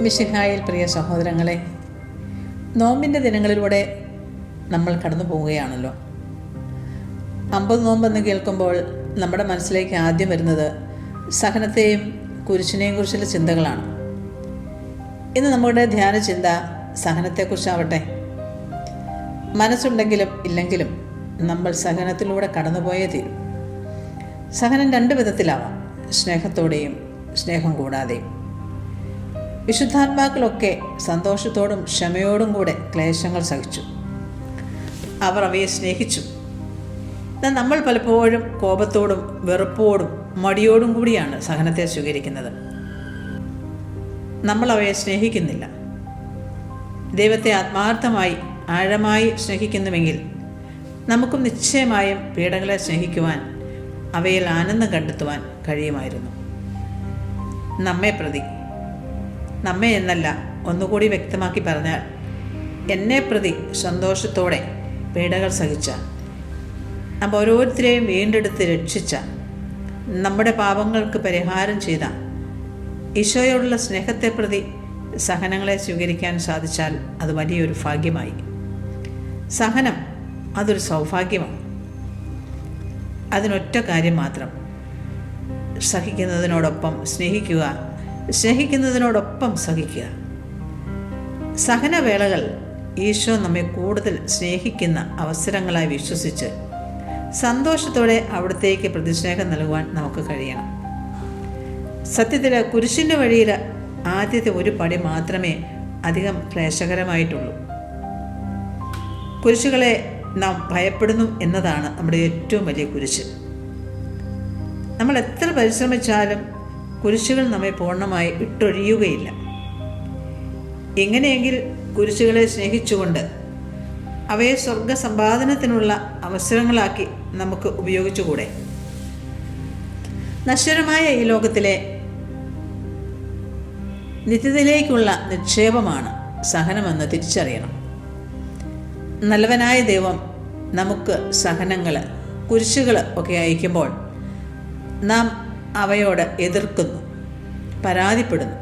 മിശിഹായിൽ പ്രിയ സഹോദരങ്ങളെ, നോമ്പിൻ്റെ ദിനങ്ങളിലൂടെ നമ്മൾ കടന്നു പോവുകയാണല്ലോ. 50 നോമ്പെന്ന് കേൾക്കുമ്പോൾ നമ്മുടെ മനസ്സിലേക്ക് ആദ്യം വരുന്നത് സഹനത്തെയും കുരിശിനെയും കുറിച്ചുള്ള ചിന്തകളാണ്. ഇന്ന് നമ്മുടെ ധ്യാന ചിന്ത സഹനത്തെക്കുറിച്ചാവട്ടെ. മനസ്സുണ്ടെങ്കിലും ഇല്ലെങ്കിലും നമ്മൾ സഹനത്തിലൂടെ കടന്നുപോയേ തീരും. സഹനം 2 വിധത്തിലാവാം, സ്നേഹത്തോടെയും സ്നേഹം കൂടാതെയും. വിശുദ്ധാത്മാക്കളൊക്കെ സന്തോഷത്തോടും ക്ഷമയോടും കൂടെ ക്ലേശങ്ങൾ സഹിച്ചു. അവർ അവയെ സ്നേഹിച്ചു. എന്നാൽ നമ്മൾ പലപ്പോഴും കോപത്തോടും വെറുപ്പോടും മടിയോടും കൂടിയാണ് സഹനത്തെ സ്വീകരിക്കുന്നത്. നമ്മൾ അവയെ സ്നേഹിക്കുന്നില്ല. ദൈവത്തെ ആത്മാർത്ഥമായി ആഴമായി സ്നേഹിക്കുന്നുവെങ്കിൽ നമുക്കും നിശ്ചയമായും പീഡകളെ സ്നേഹിക്കുവാൻ, അവയിൽ ആനന്ദം കണ്ടെത്തുവാൻ കഴിയുമായിരുന്നു. നമ്മെ പ്രതി, നമ്മെ എന്നല്ല, ഒന്നുകൂടി വ്യക്തമാക്കി പറഞ്ഞാൽ എന്നെ പ്രതി സന്തോഷത്തോടെ പീഡകൾ സഹിച്ച, നാം ഓരോരുത്തരെയും വീണ്ടെടുത്ത് രക്ഷിച്ച, നമ്മുടെ പാപങ്ങൾക്ക് പരിഹാരം ചെയ്ത ഈശോയോടുള്ള സ്നേഹത്തെ പ്രതി സഹനങ്ങളെ സ്വീകരിക്കാൻ സാധിച്ചാൽ അത് വലിയൊരു ഭാഗ്യമായി. സഹനം അതൊരു സൗഭാഗ്യമാണ്. അതിനൊറ്റ കാര്യം മാത്രം: സഹിക്കുന്നതിനോടൊപ്പം സ്നേഹിക്കുക, സ്നേഹിക്കുന്നതിനോടൊപ്പം സഹിക്കുക. സഹനവേളകൾ ഈശോ നമ്മെ കൂടുതൽ സ്നേഹിക്കുന്ന അവസരങ്ങളായി വിശ്വസിച്ച് സന്തോഷത്തോടെ അവിടത്തേക്ക് പ്രതിസ്നേഹം നൽകുവാൻ നമുക്ക് കഴിയണം. സത്യത്തിൽ കുരിശിൻ്റെ വഴിയിൽ ആദ്യത്തെ ഒരു പടി മാത്രമേ അധികം ക്ലേശകരമായിട്ടുള്ളൂ. കുരിശുകളെ നാം ഭയപ്പെടുന്നു എന്നതാണ് നമ്മുടെ ഏറ്റവും വലിയ കുരിശ്. നമ്മൾ എത്ര പരിശ്രമിച്ചാലും കുരിശുകൾ നമ്മെ പൂർണ്ണമായി വിട്ടൊഴിയുകയില്ല. എങ്ങനെയെങ്കിൽ കുരിശുകളെ സ്നേഹിച്ചുകൊണ്ട് അവയെ സ്വർഗ സമ്പാദനത്തിനുള്ള അവസരങ്ങളാക്കി നമുക്ക് ഉപയോഗിച്ചുകൂടെ? നശ്വരമായ ഈ ലോകത്തിലെ നിത്യതയിലേക്കുള്ള നിക്ഷേപമാണ് സഹനമെന്ന് തിരിച്ചറിയണം. നല്ലവനായ ദൈവം നമുക്ക് സഹനങ്ങൾ, കുരിശുകൾ ഒക്കെ അയക്കുമ്പോൾ നാം അവയോട് എതിർക്കുന്നു, പരാതിപ്പെടുന്നു.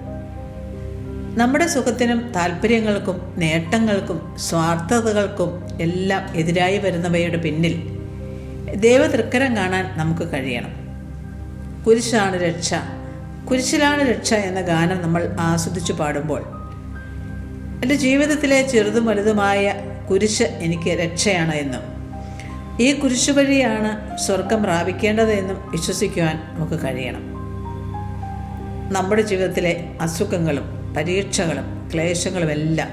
നമ്മുടെ സുഖത്തിനും താല്പര്യങ്ങൾക്കും നേട്ടങ്ങൾക്കും സ്വാർത്ഥതകൾക്കും എല്ലാം എതിരായി വരുന്നവയുടെ പിന്നിൽ ദൈവതൃക്കരം കാണാൻ നമുക്ക് കഴിയണം. കുരിശാണ് രക്ഷ, കുരിശിലാണ് രക്ഷ എന്ന ഗാനം നമ്മൾ ആസ്വദിച്ചു പാടുമ്പോൾ എൻ്റെ ജീവിതത്തിലെ ചെറുതും വലുതുമായ കുരിശ് എനിക്ക് രക്ഷയാണ് എന്നും ഈ കുരിശു വഴിയാണ് സ്വർഗം പ്രാപിക്കേണ്ടത് എന്നും വിശ്വസിക്കുവാൻ നമുക്ക് കഴിയണം. നമ്മുടെ ജീവിതത്തിലെ അസുഖങ്ങളും പരീക്ഷകളും ക്ലേശങ്ങളുമെല്ലാം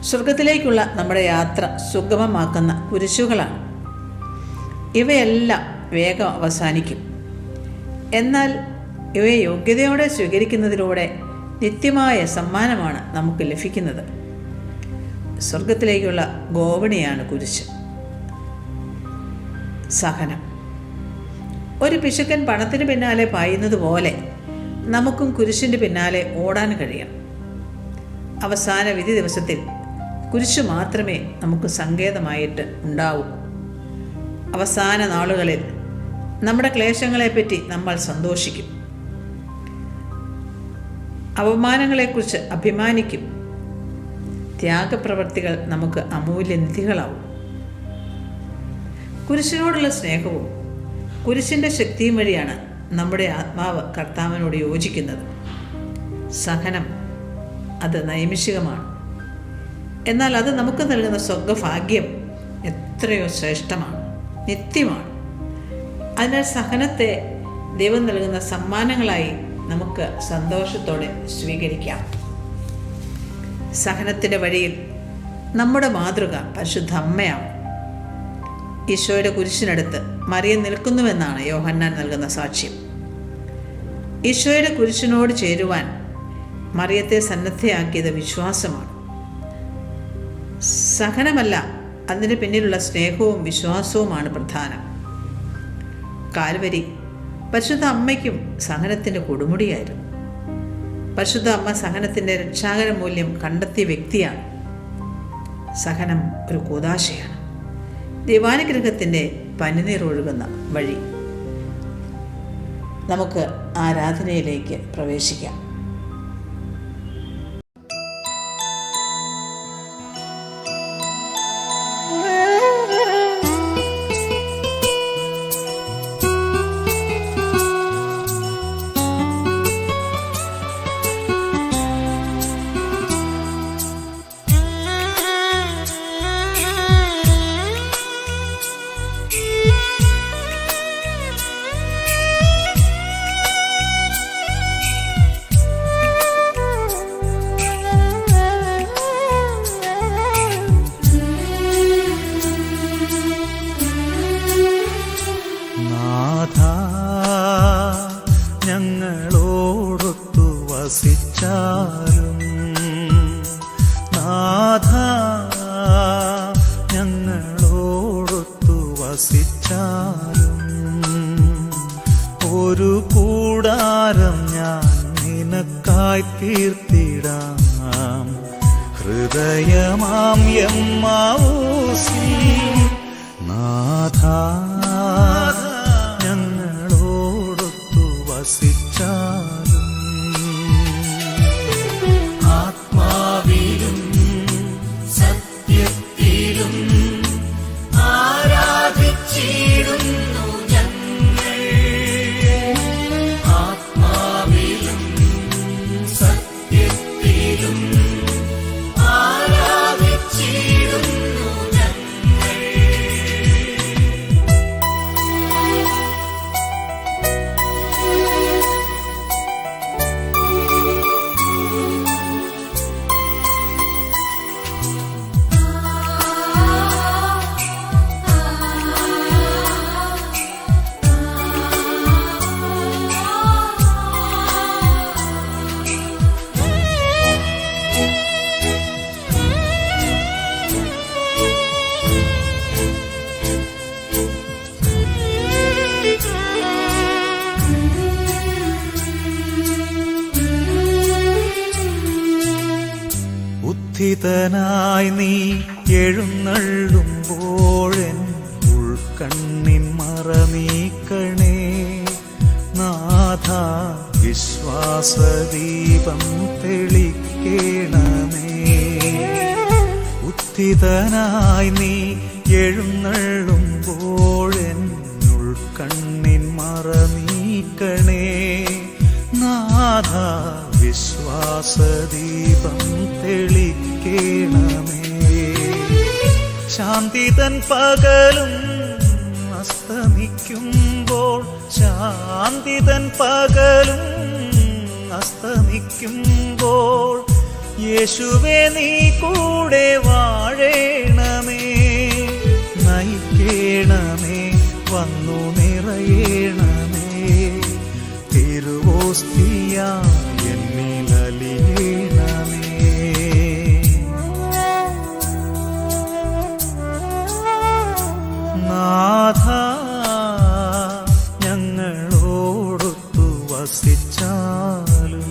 സ്വർഗത്തിലേക്കുള്ള നമ്മുടെ യാത്ര സുഗമമാക്കുന്ന കുരിശുകളാണ്. ഇവയെല്ലാം വേഗം അവസാനിക്കും. എന്നാൽ ഇവയെ യോഗ്യതയോടെ സ്വീകരിക്കുന്നതിലൂടെ നിത്യമായ സമ്മാനമാണ് നമുക്ക് ലഭിക്കുന്നത്. സ്വർഗത്തിലേക്കുള്ള ഗോവണിയാണ് കുരിശ്. സഹനം. ഒരു പിശുക്കൻ പണത്തിന് പിന്നാലെ പായുന്നത് പോലെ നമുക്കും കുരിശിൻ്റെ പിന്നാലെ ഓടാൻ കഴിയണം. അവസാന വിധി ദിവസത്തിൽ കുരിശ് മാത്രമേ നമുക്ക് സങ്കേതമായിട്ട് ഉണ്ടാവൂ. അവസാന നാളുകളിൽ നമ്മുടെ ക്ലേശങ്ങളെപ്പറ്റി നമ്മൾ സന്തോഷിക്കും, അവമാനങ്ങളെക്കുറിച്ച് അഭിമാനിക്കും. ത്യാഗപ്രവർത്തികൾ നമുക്ക് അമൂല്യനിധികളാവും. കുരിശിനോടുള്ള സ്നേഹവും കുരിശിൻ്റെ ശക്തിയും വഴിയാണ് നമ്മുടെ ആത്മാവ് കർത്താവിനോട് യോജിക്കുന്നത്. സഹനം അത് നൈമിഷികമാണ്. എന്നാൽ അത് നമുക്ക് നൽകുന്ന സ്വർഗഭാഗ്യം എത്രയോ ശ്രേഷ്ഠമാണ്, നിത്യമാണ്. അതിനാൽ സഹനത്തെ ദൈവം നൽകുന്ന സമ്മാനങ്ങളായി നമുക്ക് സന്തോഷത്തോടെ സ്വീകരിക്കാം. സഹനത്തിൻ്റെ വഴിയിൽ നമ്മുടെ മാതൃക പരിശുദ്ധ അമ്മയാണ്. ഈശോയുടെ കുരിശിനടുത്ത് മറിയം നിൽക്കുന്നുവെന്നാണ് യോഹന്നാൻ നൽകുന്ന സാക്ഷ്യം. ഈശോയുടെ കുരിശിനോട് ചേരുവാൻ മറിയത്തെ സന്നദ്ധയാക്കിയത് വിശ്വാസമാണ്. സഹനമല്ല, അതിന് പിന്നിലുള്ള സ്നേഹവും വിശ്വാസവുമാണ് പ്രധാനം. കാൽവരി പരിശുദ്ധ അമ്മയ്ക്കും സഹനത്തിൻ്റെ കൊടുമുടിയായിരുന്നു. പരിശുദ്ധ അമ്മ സഹനത്തിൻ്റെ രക്ഷാകര മൂല്യം കണ്ടെത്തിയ വ്യക്തിയാണ്. സഹനം ഒരു കൂദാശയാണ്, ദൈവാനുഗ്രഹത്തിൻ്റെ പനിനീർ ഒഴുകുന്ന വഴി. നമുക്ക് ആരാധനയിലേക്ക് പ്രവേശിക്കാം. ഒരു കൂടാരം ഞാൻ നിനക്കായി തീർത്തിടാം. ഹൃദയമാം എമ്മാവൂസിൽ നാഥാ ഞങ്ങളോടൊത്തു വസിച്ചാലും ആത്മാവിലും സത്യത്തിലും ആരാധിച്ചിടുന്നു ഞങ്ങൾ. ആത്മാവിലും സത്യത്തിലും ആരാധിച്ചിടുന്നു ഞങ്ങൾ. ഉത്ഥിതനായി നീ എഴുന്നള്ളുമ്പോഴെൻ ഉൾക്കണ്ണിൻ മറനീക്കണേ നാഥ. വിശ്വാസദീപം തെളിക്കേണമേ. ഉത്ഥിതനായി നീ എഴുന്നള്ളുമ്പോഴെൻ ഉൾക്കണ്ണിൻ മറനീക്കണേ നാഥ. വിശ്വാസദീപം തെളിക്കേണമേ. ശാന്തിതൻ പകലും അസ്തമിക്കുമ്പോൾ, ശാന്തിതൻ പകലും അസ്തമിക്കുമ്പോൾ യേശുവേ നീ കൂടെ വാഴേണമേ. നയിക്കേണമേ, വന്നു നിറയേണമേ. തിരുവോസ്തിയായി എന്നിലലിയേണമേ. നാഥ ഞങ്ങളോടൊത്തു വസിച്ചാലും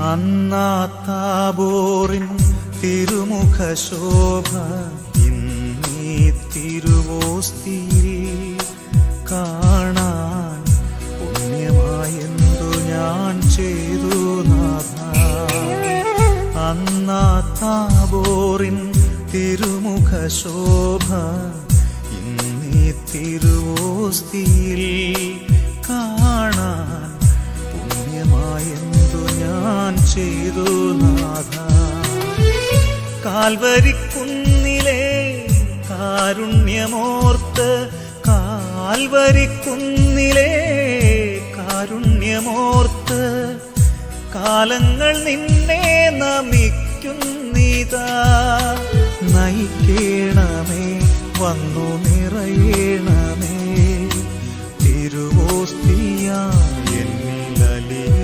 അന്നാ താബോറിൻ തിരുമുഖശോഭ ഇന്നീ തിരുവോസ്തിയിൽ കാണാൻ പുണ്യമായെന്തു ഞാൻ ചെയ്തു നാഥ. അന്നാ താബോറിൻ തിരുമുഖശോഭ ഇന്നീ തിരുവോസ്തിയിൽ കാണാൻ പുണ്യമായെന്തു ഞാൻ ചെയ്തു നാഥ. കാൽവരിക്കുന്നിലെ കാരുണ്യമോർത്ത്, കാൽവരിക്കുന്നിലെ കാരുണ്യമോർത്ത് കാലങ്ങൾ നിന്നെ നമിക്കുന്നിതാ. നയിക്കേണമേ, വന്നു നിറയേണമേ. തിരുവോസ്തിയായി എന്നിലലിയേണമേ.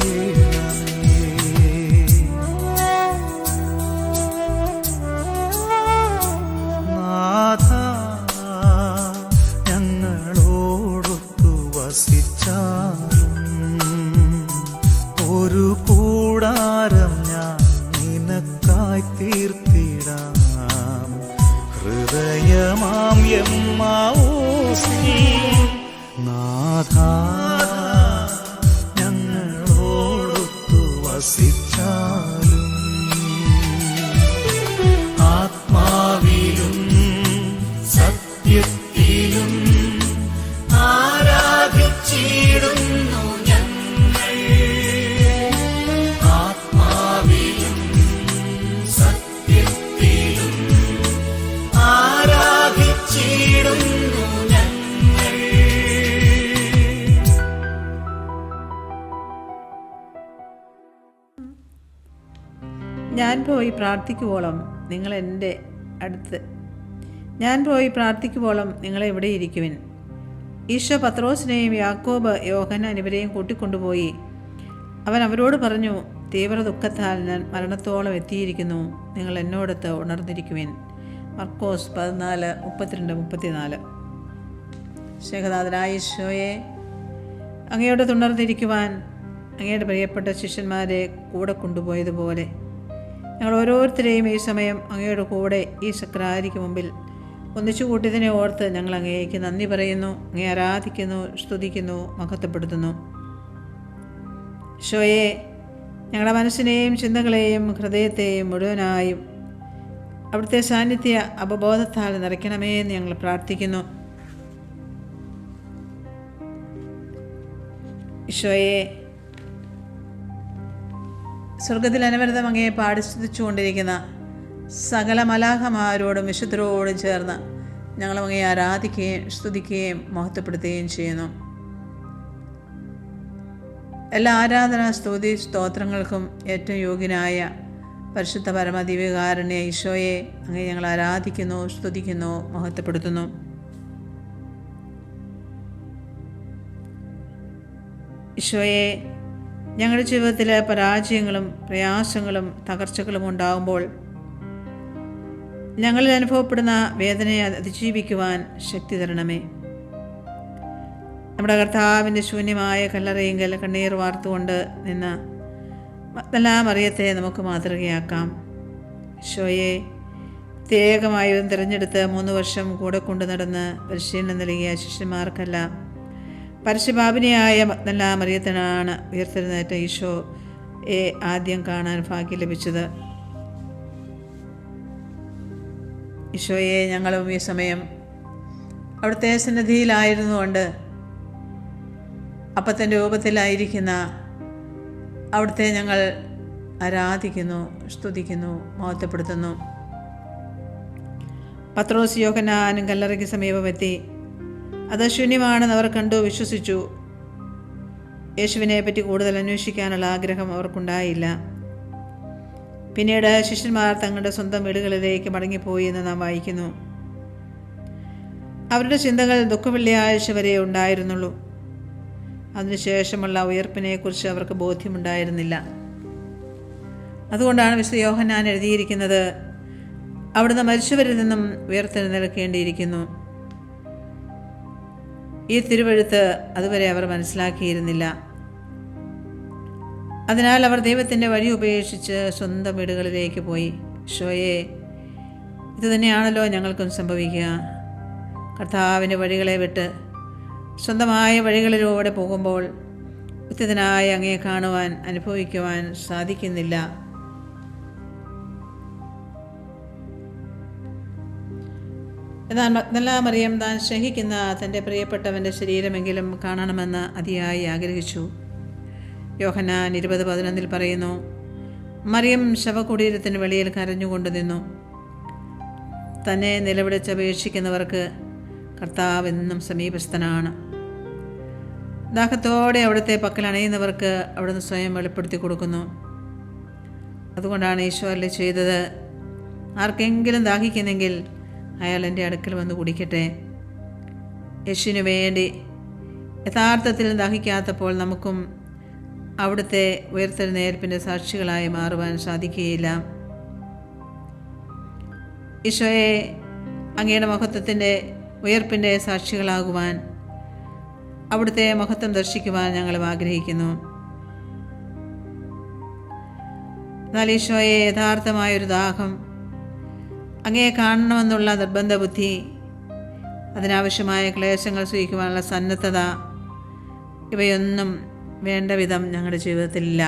നാഥ ഞങ്ങളോടൊത്തു വസിച്ചാലും ഒരു കൂടാരം ഞാൻ നിനക്കായി തീർത്തിടാം. ഹൃദയമാം എമ്മാവൂസിൽ നാഥ ഞങ്ങളോടൊത്തു വസിച്ചാലും ആത്മാവിലും സത്യത്തിലും ആരാധിച്ചിടുന്നു ഞങ്ങൾ. ആത്മാവിലും ഞാൻ പോയി പ്രാർത്ഥിക്കുവോളം നിങ്ങൾ എവിടെ ഇരിക്കുവിൻ. ഈശോ പത്രോസിനെയും യാക്കോബ്, യോഹന്നാൻ ഇവരെയും കൂട്ടിക്കൊണ്ടുപോയി അവൻ അവരോട് പറഞ്ഞു, തീവ്ര ദുഃഖത്താൽ ഞാൻ മരണത്തോളം എത്തിയിരിക്കുന്നു. നിങ്ങൾ എന്നോടൊത്ത് ഉണർന്നിരിക്കുവിൻ. മർക്കോസ് 14:32-34. സ്നേഹനാഥനായ ഈശോയെ, അങ്ങയോട് ഉണർന്നിരിക്കുവാൻ അങ്ങയുടെ പ്രിയപ്പെട്ട ശിഷ്യന്മാരെ കൂടെ കൊണ്ടുപോയതുപോലെ ഞങ്ങൾ ഓരോരുത്തരെയും ഈ സമയം അങ്ങയുടെ കൂടെ ഈ സക്രാരിക്ക് മുമ്പിൽ ഒന്നിച്ചു കൂട്ടിയതിനെ ഓർത്ത് ഞങ്ങൾ അങ്ങേക്ക് നന്ദി പറയുന്നു, അങ്ങയെ ആരാധിക്കുന്നു, സ്തുതിക്കുന്നു, മഹത്വപ്പെടുത്തുന്നു. ഈശോയെ, ഞങ്ങളുടെ മനസ്സിനെയും ചിന്തകളെയും ഹൃദയത്തെയും മുഴുവനായും അവിടുത്തെ സാന്നിധ്യ അവബോധത്താൽ നിറയ്ക്കണമേ എന്ന് ഞങ്ങൾ പ്രാർത്ഥിക്കുന്നു. ഈശോയെ, സ്വർഗത്തിൽ അനവരതം അങ്ങയെ പാടി സ്തുതിച്ചുകൊണ്ടിരിക്കുന്ന സകല മലാഖമാരോടും വിശുദ്ധരോടും ചേർന്ന് ഞങ്ങൾ അങ്ങയെ ആരാധിക്കുകയും സ്തുതിക്കുകയും മഹത്വപ്പെടുത്തുകയും ചെയ്യുന്നു. എല്ലാ ആരാധനാ സ്തുതി സ്തോത്രങ്ങൾക്കും ഏറ്റവും യോഗ്യനായ പരിശുദ്ധ പരമദിവ്യകാരുണ്യ ഈശോയെ അങ്ങയെ ഞങ്ങൾ ആരാധിക്കുന്നു, സ്തുതിക്കുന്നു, മഹത്വപ്പെടുത്തുന്നു. ഈശോയെ, ഞങ്ങളുടെ ജീവിതത്തിൽ പരാജയങ്ങളും പ്രയാസങ്ങളും തകർച്ചകളും ഉണ്ടാകുമ്പോൾ ഞങ്ങളിൽ അനുഭവപ്പെടുന്ന വേദനയെ അതിജീവിക്കുവാൻ ശക്തി തരണമേ. നമ്മുടെ കർത്താവിൻ്റെ ശൂന്യമായ കല്ലറയെങ്കിൽ കണ്ണീർ വാർത്തുകൊണ്ട് നിന്ന മഗ്ദല മറിയത്തെ നമുക്ക് മാതൃകയാക്കാം. ഈശോയെ, പ്രത്യേകമായും തിരഞ്ഞെടുത്ത് 3 വർഷം കൂടെ കൊണ്ടു നടന്ന് പരിശീലനം നൽകിയ ശിഷ്യന്മാർക്കല്ല, പരശുപാപിനിയായ മഗ്ദല മറിയത്തിനാണ് ഉയർത്തെഴുന്നേറ്റ ഈശോയെ ആദ്യം കാണാൻ ഭാഗ്യം ലഭിച്ചത്. ഈശോയെ, ഞങ്ങളും ഈ സമയം അവിടുത്തെ സന്നിധിയിലായിരുന്നുകൊണ്ട് അപ്പത്തിൻ്റെ രൂപത്തിലായിരിക്കുന്ന അവിടുത്തെ ഞങ്ങൾ ആരാധിക്കുന്നു, സ്തുതിക്കുന്നു, മഹത്വപ്പെടുത്തുന്നു. പത്രോസ് യോഹന്നാനും കല്ലറയ്ക്ക് സമീപമെത്തി. അത് ശൂന്യമാണെന്ന് അവർ കണ്ടു, വിശ്വസിച്ചു. യേശുവിനെ പറ്റി കൂടുതൽ അന്വേഷിക്കാനുള്ള ആഗ്രഹം അവർക്കുണ്ടായില്ല. പിന്നീട് ശിഷ്യന്മാർ തങ്ങളുടെ സ്വന്തം വീടുകളിലേക്ക് മടങ്ങിപ്പോയി എന്ന് നാം വായിക്കുന്നു. അവരുടെ ചിന്തകൾ ദുഃഖവെള്ളിയാഴ്ച വരെ ഉണ്ടായിരുന്നുള്ളൂ. അതിനുശേഷമുള്ള ഉയർപ്പിനെക്കുറിച്ച് അവർക്ക് ബോധ്യമുണ്ടായിരുന്നില്ല. അതുകൊണ്ടാണ് വിശുദ്ധ യോഹന്നാൻ എഴുതിയിരിക്കുന്നത്, അവിടുന്ന് മരിച്ചവരിൽ നിന്നും ഉയർത്തെഴുന്നേൽക്കേണ്ടിയിരിക്കുന്നു. ഈ തിരുവെഴുത്ത് അതുവരെ അവർ മനസ്സിലാക്കിയിരുന്നില്ല. അതിനാൽ അവർ ദൈവത്തിൻ്റെ വഴി ഉപേക്ഷിച്ച് സ്വന്തം വീടുകളിലേക്ക് പോയി. ഈശോയെ, ഇതുതന്നെയാണല്ലോ ഞങ്ങൾക്കും സംഭവിക്കുക. കർത്താവിൻ്റെ വഴികളെ വിട്ട് സ്വന്തമായ വഴികളിലൂടെ പോകുമ്പോൾ ഉത്തിതനായ അങ്ങയെ കാണുവാൻ, അനുഭവിക്കുവാൻ സാധിക്കുന്നില്ല. എന്നാൽ മഗ്ദല മറിയം താൻ സ്നേഹിക്കുന്ന തൻ്റെ പ്രിയപ്പെട്ടവൻ്റെ ശരീരമെങ്കിലും കാണണമെന്ന് അതിയായി ആഗ്രഹിച്ചു. യോഹന്നാൻ 20:11 പറയുന്നു, മറിയം ശവകുടീരത്തിന് വെളിയിൽ കരഞ്ഞുകൊണ്ട് നിന്നു. തന്നെ നിലവിളിച്ചപേക്ഷിക്കുന്നവർക്ക് കർത്താവ് എന്നും സമീപസ്ഥനാണ്. ദാഹത്തോടെ അവിടുത്തെ പക്കൽ അണയുന്നവർക്ക് അവിടുന്ന് സ്വയം വെളിപ്പെടുത്തി കൊടുക്കുന്നു. അതുകൊണ്ടാണ് ഈശോ അരുളി ചെയ്തത്, ആർക്കെങ്കിലും ദാഹിക്കുന്നെങ്കിൽ അയാൾ എൻ്റെ അടുക്കൽ വന്ന് കുടിക്കട്ടെ. യേശുവിനു വേണ്ടി യഥാർത്ഥത്തിൽ ദാഹിക്കാത്തപ്പോൾ നമുക്കും അവിടുത്തെ ഉയർത്തെഴുന്നേൽപ്പിൻ്റെ സാക്ഷികളായി മാറുവാൻ സാധിക്കുകയില്ല. ഈശോയെ, അങ്ങയുടെ മഹത്വത്തിൻ്റെ ഉയർപ്പിൻ്റെ സാക്ഷികളാകുവാൻ, അവിടുത്തെ മഹത്വം ദർശിക്കുവാൻ ഞങ്ങളും ആഗ്രഹിക്കുന്നു. എന്നാൽ ഈശോയെ, യഥാർത്ഥമായൊരു ദാഹം, അങ്ങയെ കാണണമെന്നുള്ള നിർബന്ധ ബുദ്ധി, അതിനാവശ്യമായ ക്ലേശങ്ങൾ സഹിക്കുവാനുള്ള സന്നദ്ധത, ഇവയൊന്നും വേണ്ട വിധം ഞങ്ങളുടെ ജീവിതത്തിലില്ല.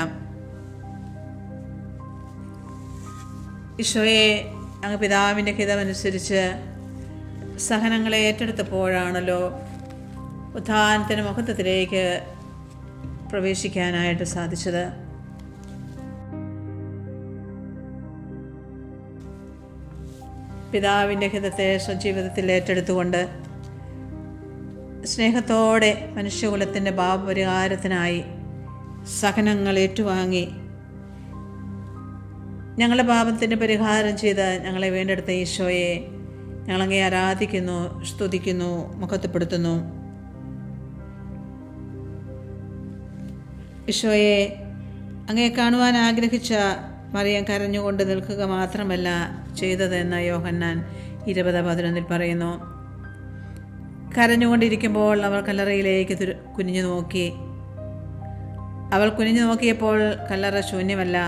ഈശോയെ, അങ്ങ് പിതാവിൻ്റെ ഹിതമനുസരിച്ച് സഹനങ്ങളെ ഏറ്റെടുത്തപ്പോഴാണല്ലോ ഉത്ഥാനത്തിന് മഹത്വത്തിലേക്ക് പ്രവേശിക്കാനായിട്ട് സാധിച്ചത്. പിതാവിൻ്റെ ഹിതത്തെ സ്വജീവിതത്തിൽ ഏറ്റെടുത്തുകൊണ്ട് സ്നേഹത്തോടെ മനുഷ്യകുലത്തിൻ്റെ പാപപരിഹാരത്തിനായി സഹനങ്ങൾ ഏറ്റുവാങ്ങി ഞങ്ങളുടെ പാപത്തിന് പരിഹാരം ചെയ്ത് ഞങ്ങളെ വീണ്ടെടുത്ത ഈശോയെ ഞങ്ങളങ്ങേ ആരാധിക്കുന്നു, സ്തുതിക്കുന്നു, മഹത്വപ്പെടുത്തുന്നു. ഈശോയെ അങ്ങേ കാണുവാൻ ആഗ്രഹിച്ച മറിയം കരഞ്ഞുകൊണ്ട് നിൽക്കുക മാത്രമല്ല ചെയ്തതെന്ന് യോഹന്നാൻ 20:11 പറയുന്നു. കരഞ്ഞുകൊണ്ടിരിക്കുമ്പോൾ അവൾ കല്ലറയിലേക്ക് കുനിഞ്ഞു നോക്കി. അവൾ കുനിഞ്ഞു നോക്കിയപ്പോൾ കല്ലറ ശൂന്യമല്ല.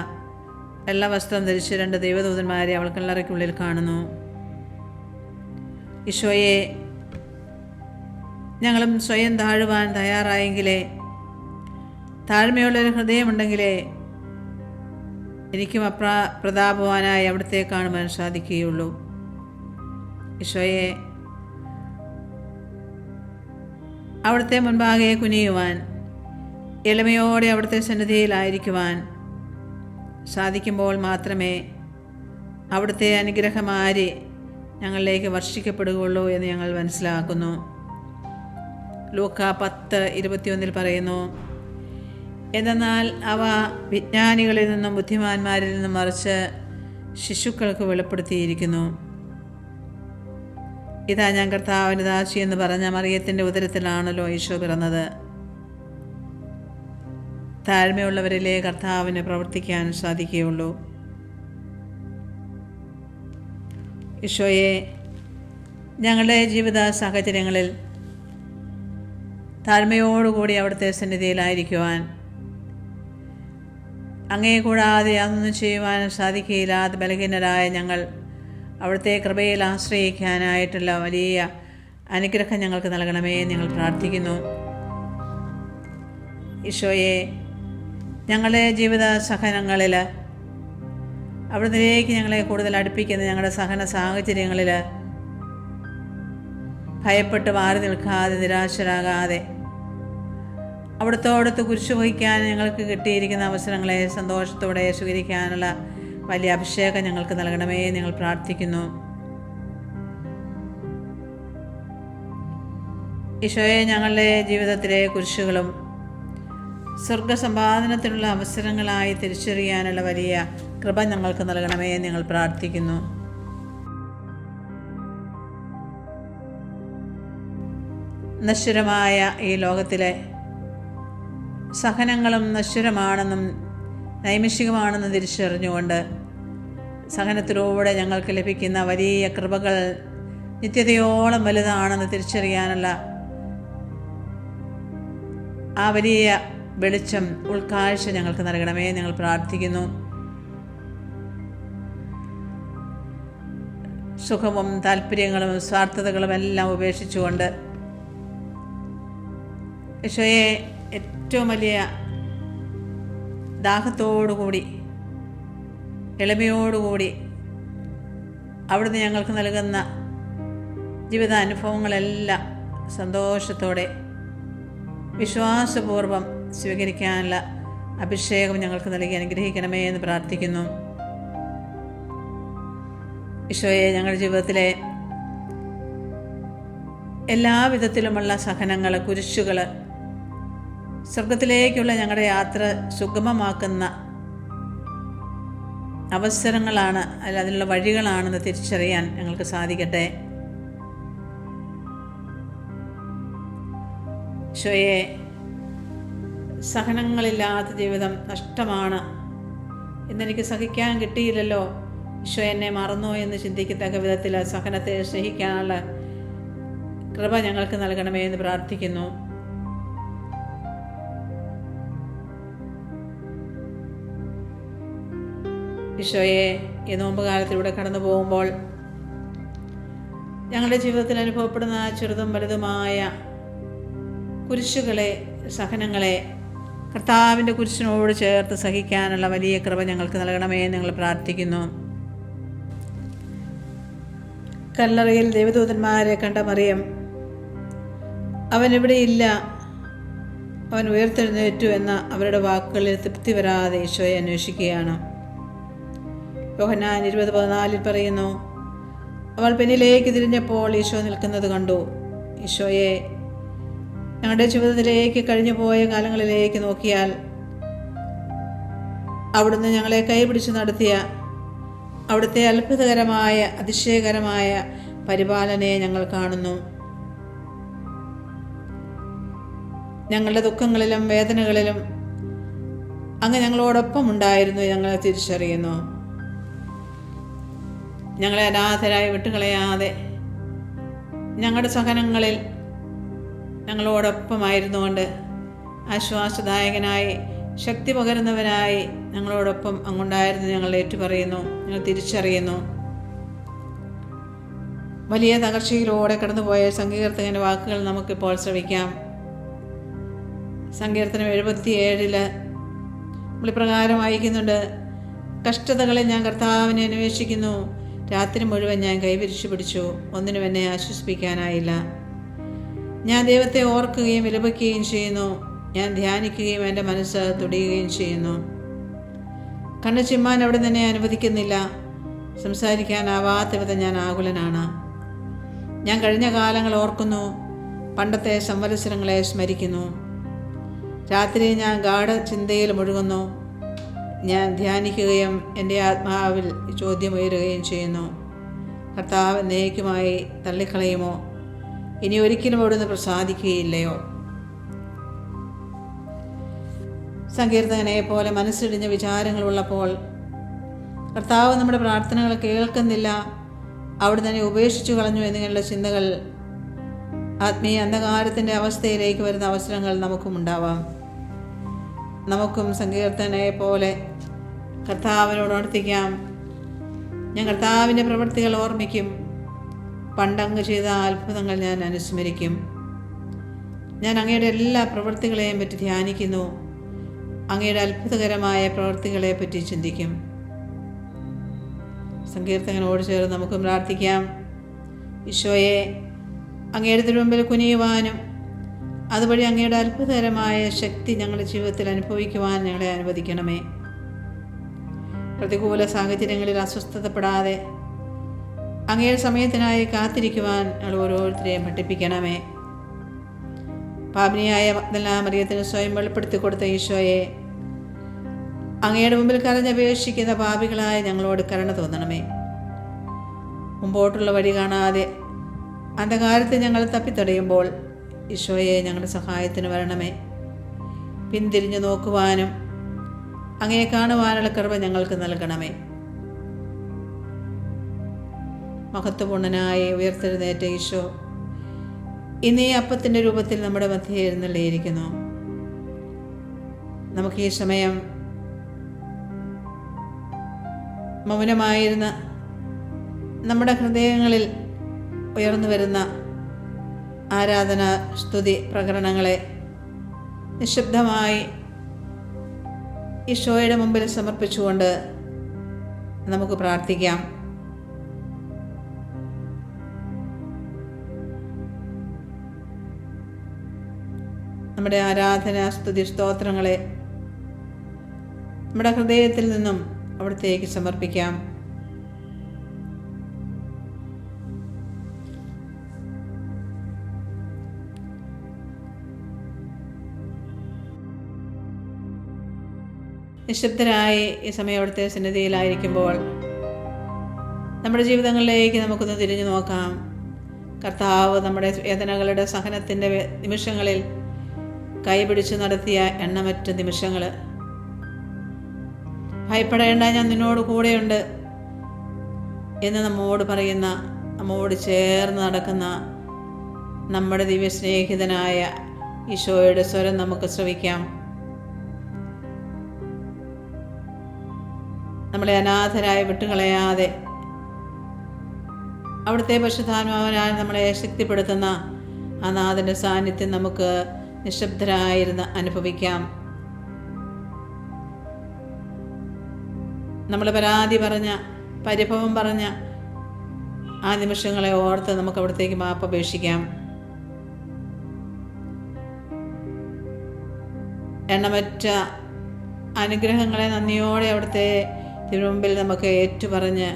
വെള്ള വസ്ത്രം ധരിച്ച് 2 ദൈവദൂതന്മാരെ അവൾ കല്ലറയ്ക്കുള്ളിൽ കാണുന്നു. ഈശോയെ ഞങ്ങളും സ്വയം താഴുവാൻ തയ്യാറായെങ്കിലേ, താഴ്മയുള്ളൊരു ഹൃദയമുണ്ടെങ്കിലേ എനിക്കും പ്രതാപവാനായി അവിടുത്തെ കാണുവാൻ സാധിക്കുകയുള്ളൂ. ഈശോയെ അവിടുത്തെ മുൻപാകെ കുനിയുവാൻ, എളിമയോടെ അവിടുത്തെ സന്നിധിയിലായിരിക്കുവാൻ സാധിക്കുമ്പോൾ മാത്രമേ അവിടുത്തെ അനുഗ്രഹമാരി ഞങ്ങളിലേക്ക് വർഷിക്കപ്പെടുകയുള്ളൂ എന്ന് ഞങ്ങൾ മനസ്സിലാക്കുന്നു. ലൂക്ക 10:21 പറയുന്നു, എന്നാൽ അവ വിജ്ഞാനികളിൽ നിന്നും ബുദ്ധിമാന്മാരിൽ നിന്നും മറിച്ച് ശിശുക്കൾക്ക് വെളിപ്പെടുത്തിയിരിക്കുന്നു. ഇതാ ഞാൻ കർത്താവിൻ്റെ ദാസി എന്ന് പറഞ്ഞ മറിയത്തിൻ്റെ ഉദരത്തിലാണല്ലോ ഈശോ പിറന്നത്. താഴ്മയുള്ളവരിലെ കർത്താവിന് പ്രവർത്തിക്കാൻ സാധിക്കുകയുള്ളൂ. ഈശോയെ ഞങ്ങളുടെ ജീവിത സാഹചര്യങ്ങളിൽ താഴ്മയോടുകൂടി അവിടുത്തെ സന്നിധിയിലായിരിക്കുവാൻ, അങ്ങേ കൂടാതെ അതൊന്നും ചെയ്യുവാൻ സാധിക്കുകയില്ലാതെ ബലഹീനരായ ഞങ്ങൾ അവിടുത്തെ കൃപയിൽ ആശ്രയിക്കാനായിട്ടുള്ള വലിയ അനുഗ്രഹം ഞങ്ങൾക്ക് നൽകണമേ ഞങ്ങൾ പ്രാർത്ഥിക്കുന്നു. ഈശോയെ ഞങ്ങളുടെ ജീവിത സഹനങ്ങളിൽ അവിടത്തേക്ക് ഞങ്ങളെ കൂടുതൽ അടുപ്പിക്കുന്ന ഞങ്ങളുടെ സഹന സാഹചര്യങ്ങളിൽ ഭയപ്പെട്ട് മാറി നിൽക്കാതെ, നിരാശരാകാതെ അവിടുത്തോടത്ത് കുരിശു വഹിക്കാൻ ഞങ്ങൾക്ക് കിട്ടിയിരിക്കുന്ന അവസരങ്ങളെ സന്തോഷത്തോടെ സ്വീകരിക്കാനുള്ള വലിയ അഭിഷേകം ഞങ്ങൾക്ക് നൽകണമേ ഞങ്ങൾ പ്രാർത്ഥിക്കുന്നു. ഈശോയെ ഞങ്ങളുടെ ജീവിതത്തിലെ കുരിശുകളും സ്വർഗസമ്പാദനത്തിനുള്ള അവസരങ്ങളായി തിരിച്ചറിയാനുള്ള വലിയ കൃപ ഞങ്ങൾക്ക് നൽകണമേ ഞങ്ങൾ പ്രാർത്ഥിക്കുന്നു. നശ്വരമായ ഈ ലോകത്തിലെ സഹനങ്ങളും നശ്വരമാണെന്നും നൈമിഷികമാണെന്നും തിരിച്ചറിഞ്ഞുകൊണ്ട് സഹനത്തിലൂടെ ഞങ്ങൾക്ക് ലഭിക്കുന്ന വലിയ കൃപകൾ നിത്യതയോളം വലുതാണെന്ന് തിരിച്ചറിയാനുള്ള ആ വലിയ വെളിച്ചം, ഉൾക്കാഴ്ച ഞങ്ങൾക്ക് നൽകണമേ ഞങ്ങൾ പ്രാർത്ഥിക്കുന്നു. സുഖവും താല്പര്യങ്ങളും സ്വാർത്ഥതകളും എല്ലാം ഉപേക്ഷിച്ചുകൊണ്ട് ഈശോയെ ഏറ്റവും വലിയ ദാഹത്തോടുകൂടി, എളിമയോടുകൂടി അവിടുന്ന് ഞങ്ങൾക്ക് നൽകുന്ന ജീവിതാനുഭവങ്ങളെല്ലാം സന്തോഷത്തോടെ വിശ്വാസപൂർവം സ്വീകരിക്കാനുള്ള അഭിഷേകം ഞങ്ങൾക്ക് നൽകി അനുഗ്രഹിക്കണമേ എന്ന് പ്രാർത്ഥിക്കുന്നു. ഈശോയെ ഞങ്ങളുടെ ജീവിതത്തിലെ എല്ലാവിധത്തിലുമുള്ള സഹനങ്ങൾ, കുരിശുകൾ സ്വർഗത്തിലേക്കുള്ള ഞങ്ങളുടെ യാത്ര സുഗമമാക്കുന്ന അവസരങ്ങളാണ്, അല്ല അതിനുള്ള വഴികളാണെന്ന് തിരിച്ചറിയാൻ ഞങ്ങൾക്ക് സാധിക്കട്ടെ. ഈശോയെ സഹനങ്ങളില്ലാത്ത ജീവിതം നഷ്ടമാണ്, ഇന്നെനിക്ക് സഹിക്കാൻ കിട്ടിയില്ലല്ലോ, ഈശോ എന്നെ മറന്നോ എന്ന് ചിന്തിക്കത്തക്ക വിധത്തിൽ സഹനത്തെ സ്നേഹിക്കാനുള്ള കൃപ ഞങ്ങൾക്ക് നൽകണമേ എന്ന് പ്രാർത്ഥിക്കുന്നു. ഈശോയെ ഈ നോമ്പുകാലത്തിലൂടെ കടന്നു പോകുമ്പോൾ ഞങ്ങളുടെ ജീവിതത്തിൽ അനുഭവപ്പെടുന്ന ചെറുതും വലുതുമായ കുരിശുകളെ, സഹനങ്ങളെ കർത്താവിൻ്റെ കുരിശിനോട് ചേർത്ത് സഹിക്കാനുള്ള വലിയ കൃപ ഞങ്ങൾക്ക് നൽകണമേ ഞങ്ങൾ പ്രാർത്ഥിക്കുന്നു. കല്ലറയിൽ ദൈവദൂതന്മാരെ കണ്ട മറിയം, അവൻ ഇവിടെയില്ല, അവൻ ഉയർത്തെഴുന്നേറ്റു എന്ന അവരുടെ വാക്കുകളിൽ തൃപ്തി വരാതെ ഈശോയെ അന്വേഷിക്കുകയാണ്. യോഹന്നാൻ 20:14 പറയുന്നു, അവൾ പിന്നിലേക്ക് തിരിഞ്ഞപ്പോൾ ഈശോ നിൽക്കുന്നത് കണ്ടു. ഈശോയെ ഞങ്ങളുടെ ജീവിതത്തിലേക്ക് കഴിഞ്ഞു പോയ കാലങ്ങളിലേക്ക് നോക്കിയാൽ അവിടുന്ന് ഞങ്ങളെ കൈപിടിച്ച് നടത്തിയ അവിടുത്തെ അത്ഭുതകരമായ അതിശയകരമായ പരിപാലനയെ ഞങ്ങൾ കാണുന്നു. ഞങ്ങളുടെ ദുഃഖങ്ങളിലും വേദനകളിലും അങ്ങ് ഞങ്ങളോടൊപ്പം ഉണ്ടായിരുന്നു ഞങ്ങളെ തിരിച്ചറിയുന്നു. ഞങ്ങളെ അനാഥരായി വിട്ടുകളയാതെ ഞങ്ങളുടെ സഹനങ്ങളിൽ ഞങ്ങളോടൊപ്പമായിരുന്നുകൊണ്ട് ആശ്വാസദായകനായി ശക്തി പകരുന്നവനായി ഞങ്ങളോടൊപ്പം അങ്ങുണ്ടായിരുന്നു ഞങ്ങൾ ഏറ്റുപറയുന്നു, ഞങ്ങൾ തിരിച്ചറിയുന്നു. വലിയ തകർച്ചയിലൂടെ കടന്നുപോയ സങ്കീർത്തകൻ്റെ വാക്കുകൾ നമുക്കിപ്പോൾ ശ്രവിക്കാം. സങ്കീർത്തനം 77 നമ്മൾ ഇപ്രകാരം വായിക്കുന്നുണ്ട്: കഷ്ടതകളിൽ ഞാൻ കർത്താവിനെ അന്വേഷിക്കുന്നു, രാത്രി മുഴുവൻ ഞാൻ കൈവിരിച്ചു പിടിച്ചു, ഒന്നിനും എന്നെ ആശ്വസിപ്പിക്കാനായില്ല. ഞാൻ ദൈവത്തെ ഓർക്കുകയും വിലപിക്കുകയും ചെയ്യുന്നു, ഞാൻ ധ്യാനിക്കുകയും എൻ്റെ മനസ്സ് തുടിയുകയും ചെയ്യുന്നു. കണ്ണു ചിമ്മാൻ അവിടെ തന്നെ അനുവദിക്കുന്നില്ല, സംസാരിക്കാനാവാത്ത വിധം ഞാൻ ആകുലനാണ്. ഞാൻ കഴിഞ്ഞ കാലങ്ങൾ ഓർക്കുന്നു, പണ്ടത്തെ സംവത്സരങ്ങളെ സ്മരിക്കുന്നു. രാത്രി ഞാൻ ഗാഢചിന്തയിൽ മുഴുകുന്നു, ഞാൻ ധ്യാനിക്കുകയും എൻ്റെ ആത്മാവിൽ ചോദ്യം ഉയരുകയും ചെയ്യുന്നു: കർത്താവ് എന്നേക്കുമായി തള്ളിക്കളയുമോ? ഇനി ഒരിക്കലും അവിടുന്ന് പ്രസാദിക്കുകയില്ലയോ? സങ്കീർത്തകനെ പോലെ മനസ്സിടിഞ്ഞ വിചാരങ്ങളുള്ളപ്പോൾ കർത്താവ് നമ്മുടെ പ്രാർത്ഥനകൾ കേൾക്കുന്നില്ല, അവിടെ തന്നെ ഉപേക്ഷിച്ചു കളഞ്ഞു എന്നിങ്ങനെയുള്ള ചിന്തകൾ, ആത്മീയ അന്ധകാരത്തിൻ്റെ അവസ്ഥയിലേക്ക് വരുന്ന അവസരങ്ങൾ നമുക്കും ഉണ്ടാവാം. നമുക്കും സങ്കീർത്തനെ പോലെ കർത്താവിനോട് പ്രാർത്ഥിക്കാം: ഞാൻ കർത്താവിൻ്റെ പ്രവൃത്തികൾ ഓർമ്മിക്കും, പണ്ടങ്ങ് ചെയ്ത അത്ഭുതങ്ങൾ ഞാൻ അനുസ്മരിക്കും. ഞാൻ അങ്ങയുടെ എല്ലാ പ്രവൃത്തികളെയും പറ്റി ധ്യാനിക്കുന്നു, അങ്ങയുടെ അത്ഭുതകരമായ പ്രവൃത്തികളെ പറ്റി ചിന്തിക്കും. സങ്കീർത്തകനോട് ചേർന്ന് നമുക്കും പ്രാർത്ഥിക്കാം: ഈശോയെ, അങ്ങയുടെ തിരുമുമ്പിൽ കുനിയുവാനും അതുവഴി അങ്ങയുടെ അത്ഭുതകരമായ ശക്തി ഞങ്ങളുടെ ജീവിതത്തിൽ അനുഭവിക്കുവാൻ ഞങ്ങളെ അനുവദിക്കണമേ. പ്രതികൂല സാഹചര്യങ്ങളിൽ അസ്വസ്ഥതപ്പെടാതെ അങ്ങയുടെ സമയത്തിനായി കാത്തിരിക്കുവാൻ ഞങ്ങൾ ഓരോരുത്തരെയും പഠിപ്പിക്കണമേ. പാപിനിയായ മഗ്ദലന മറിയത്തിന് സ്വയം വെളിപ്പെടുത്തി കൊടുത്ത ഈശോയെ, അങ്ങയുടെ മുമ്പിൽ കരഞ്ഞപേക്ഷിക്കുന്ന പാപികളായ ഞങ്ങളോട് കരുണ തോന്നണമേ. മുമ്പോട്ടുള്ള വഴി കാണാതെ അന്ധകാരത്തിൽ ഞങ്ങൾ തപ്പിത്തടയുമ്പോൾ ഈശോയെ ഞങ്ങളുടെ സഹായത്തിന് വരണമേ. പിന്തിരിഞ്ഞു നോക്കുവാനും അങ്ങയെ കാണുവാനുള്ള കൃപ ഞങ്ങൾക്ക് നൽകണമേ. മഹത്വപൂർണനായി ഉയർത്തെഴുന്നേറ്റ ഈശോ ഇന്ന് ഈ അപ്പത്തിൻ്റെ രൂപത്തിൽ നമ്മുടെ മധ്യേ എഴുന്നള്ളിയിരിക്കുന്നു. നമുക്ക് ഈ സമയം മൗനമായിരുന്ന നമ്മുടെ ഹൃദയങ്ങളിൽ ഉയർന്നു വരുന്ന ആരാധന സ്തുതി പ്രകരണങ്ങളെ നിശബ്ദമായി ഈശോയുടെ മുമ്പിൽ സമർപ്പിച്ചുകൊണ്ട് നമുക്ക് പ്രാർത്ഥിക്കാം. നമ്മുടെ ആരാധന സ്തുതി സ്തോത്രങ്ങളെ നമ്മുടെ ഹൃദയത്തിൽ നിന്നും അവിടത്തേക്ക് സമർപ്പിക്കാം. നിശബ്ദരായി ഈ സമയം അവിടുത്തെ സന്നിധിയിലായിരിക്കുമ്പോൾ നമ്മുടെ ജീവിതങ്ങളിലേക്ക് നമുക്കൊന്ന് തിരിഞ്ഞു നോക്കാം. കർത്താവ് നമ്മുടെ വേദനകളുടെ സഹനത്തിൻ്റെ നിമിഷങ്ങളിൽ കൈപിടിച്ച് നടത്തിയ എണ്ണമറ്റ നിമിഷങ്ങൾ. ഭയപ്പെടേണ്ട, ഞാൻ നിന്നോട് കൂടെയുണ്ട് എന്ന് നമ്മോട് പറയുന്ന, നമ്മോട് ചേർന്ന് നടക്കുന്ന നമ്മുടെ ദിവ്യസ്നേഹിതനായ ഈശോയുടെ സ്വരം നമുക്ക് ശ്രവിക്കാം. നമ്മളെ അനാഥരായി വിട്ടുകളയാതെ അവിടുത്തെ പരിശുദ്ധാത്മാവിനാൽ നമ്മളെ ശക്തിപ്പെടുത്തുന്ന ആ നാഥൻ്റെ സാന്നിധ്യം നമുക്ക് നിശബ്ദരായിരുന്ന് അനുഭവിക്കാം. നമ്മൾ പരാതി പറഞ്ഞ, പരിഭവം പറഞ്ഞ ആ നിമിഷങ്ങളെ ഓർത്ത് നമുക്ക് അവിടത്തേക്ക് മാപ്പപേക്ഷിക്കാം. എണ്ണമറ്റ അനുഗ്രഹങ്ങളെ നന്ദിയോടെ അവിടുത്തെ തിരുമുമ്പിൽ നമുക്ക് ഏറ്റുപറഞ്ഞ്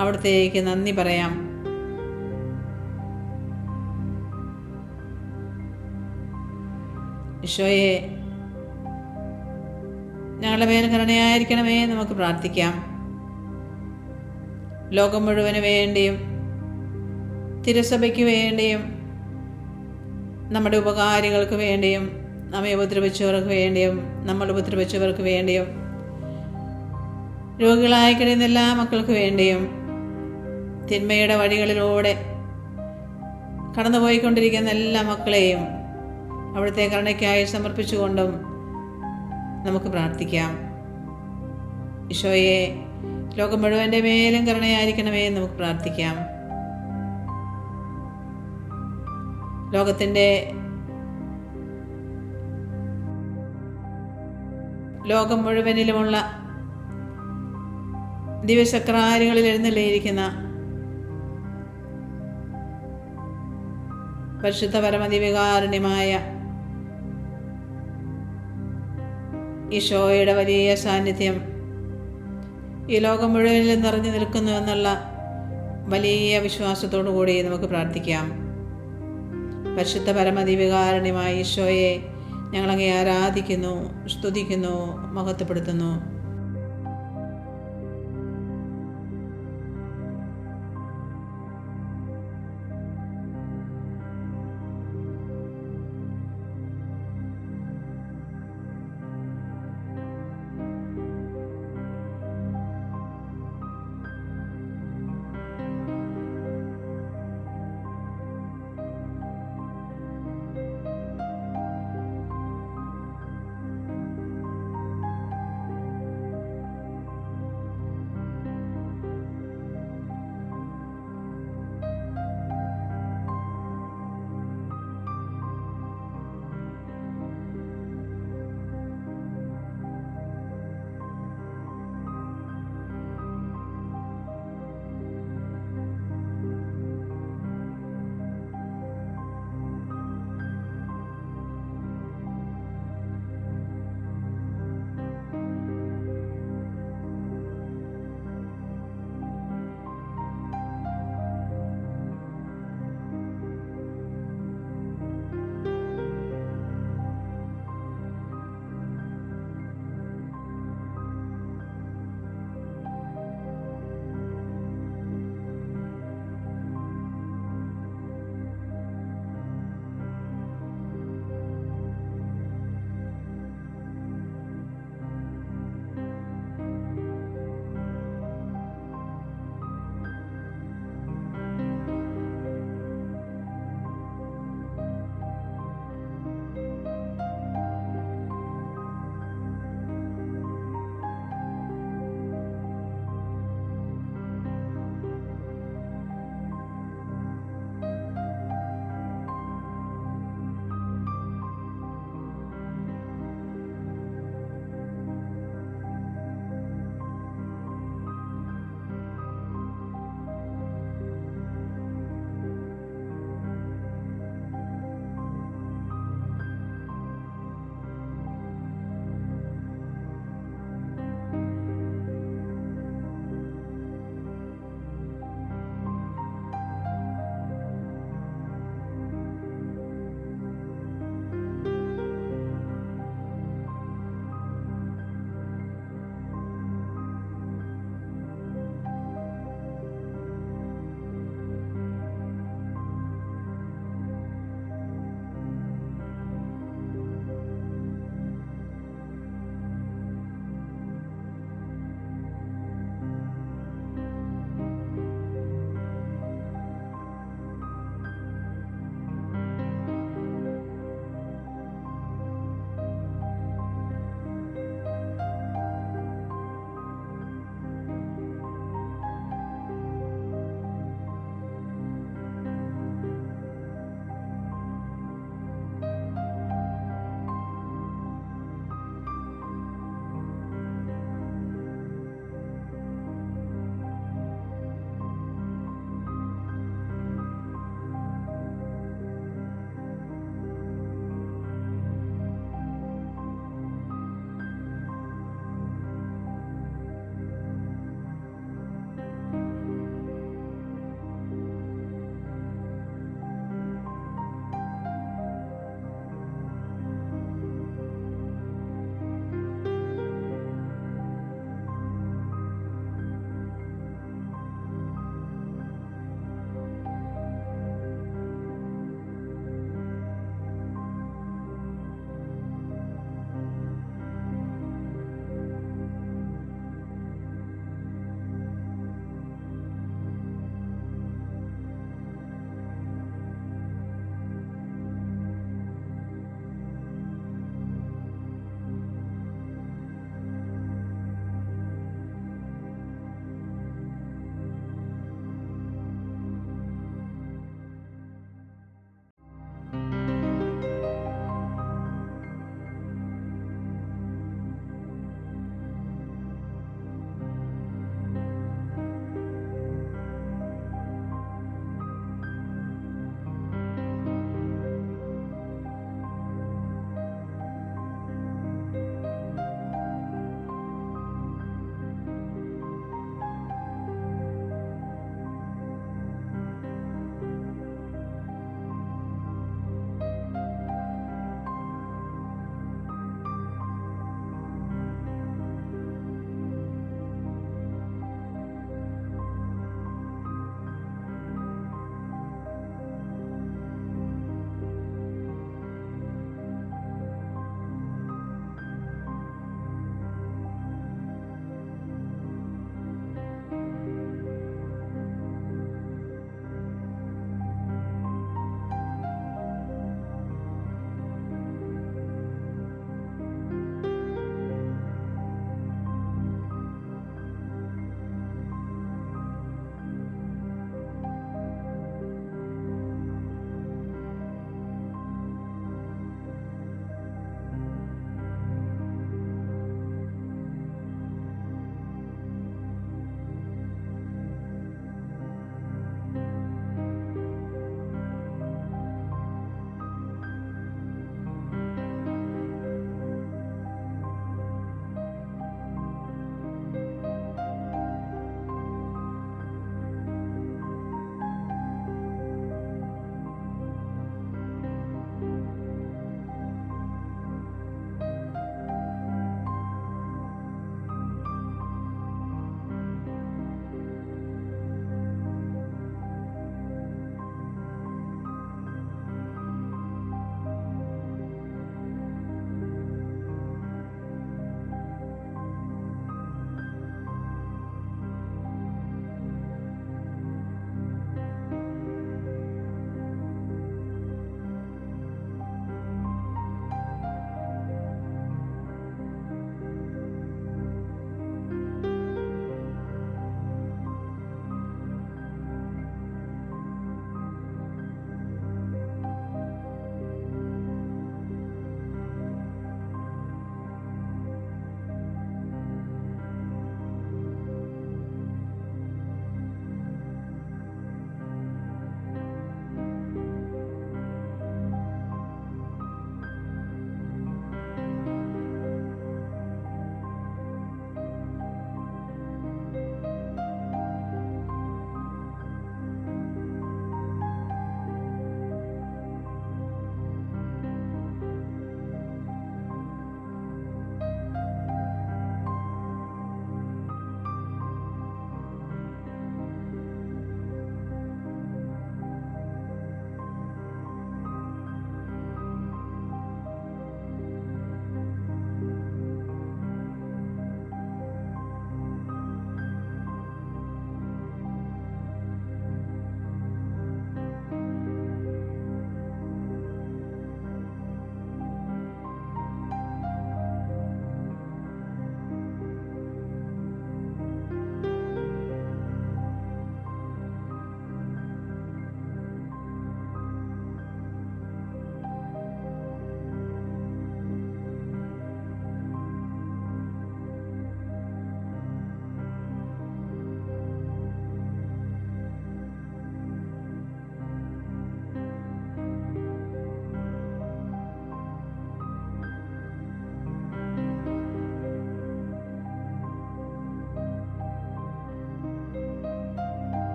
അവിടത്തേക്ക് നന്ദി പറയാം. ഈശോയെ, ഞങ്ങളുടെ മേൽ കരുണയായിരിക്കണമേ നമുക്ക് പ്രാർത്ഥിക്കാം. ലോകം മുഴുവന് വേണ്ടിയും തിരുസഭയ്ക്ക് വേണ്ടിയും നമ്മുടെ ഉപകാരികൾക്ക് വേണ്ടിയും നമ്മെ ഉപദ്രവിച്ചവർക്ക് വേണ്ടിയും നമ്മൾ ഉപദ്രവിച്ചവർക്ക് വേണ്ടിയും രോഗികളായി കഴിയുന്ന എല്ലാ മക്കൾക്ക് വേണ്ടിയും തിന്മയുടെ വഴികളിലൂടെ കടന്നുപോയിക്കൊണ്ടിരിക്കുന്ന എല്ലാ മക്കളെയും അവിടുത്തെ കരുണയ്ക്കായി സമർപ്പിച്ചുകൊണ്ടും നമുക്ക് പ്രാർത്ഥിക്കാം. ഈശോയെ, ലോകം മുഴുവൻ്റെ മേലും കരുണയായിരിക്കണമേ എന്ന് നമുക്ക് പ്രാർത്ഥിക്കാം. ലോകം മുഴുവനിലുമുള്ള ദിവ്യസക്രാരികളിൽ എഴുന്നള്ളിയിരിക്കുന്ന പരിശുദ്ധ പരമദിവ്യകാരുണ്യമായ ഈശോയുടെ വലിയ സാന്നിധ്യം ഈ ലോകം മുഴുവനിലും നിറഞ്ഞു നിൽക്കുന്നു എന്നുള്ള വലിയ വിശ്വാസത്തോടു കൂടി നമുക്ക് പ്രാർത്ഥിക്കാം. പരിശുദ്ധ പരമദിവ്യകാരുണ്യമായ ഈശോയെ, ഞങ്ങളങ്ങേ ആരാധിക്കുന്നു, സ്തുതിക്കുന്നു, മഹത്വപ്പെടുത്തുന്നു.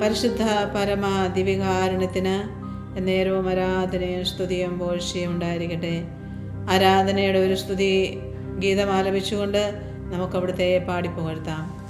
പരിശുദ്ധ പരമ ദിവികാരുണ്യത്തിന് എന്നേരവും ആരാധനയും സ്തുതിയും പോഴ്ചയും ഉണ്ടായിരിക്കട്ടെ. ആരാധനയുടെ ഒരു സ്തുതി ഗീതം ആലപിച്ചുകൊണ്ട് നമുക്ക് അവിടുത്തെ പാടിപ്പുകഴ്ത്താം.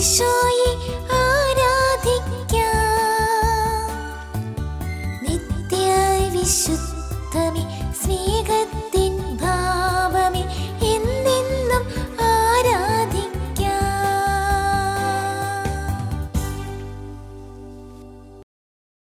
ഈശോയെ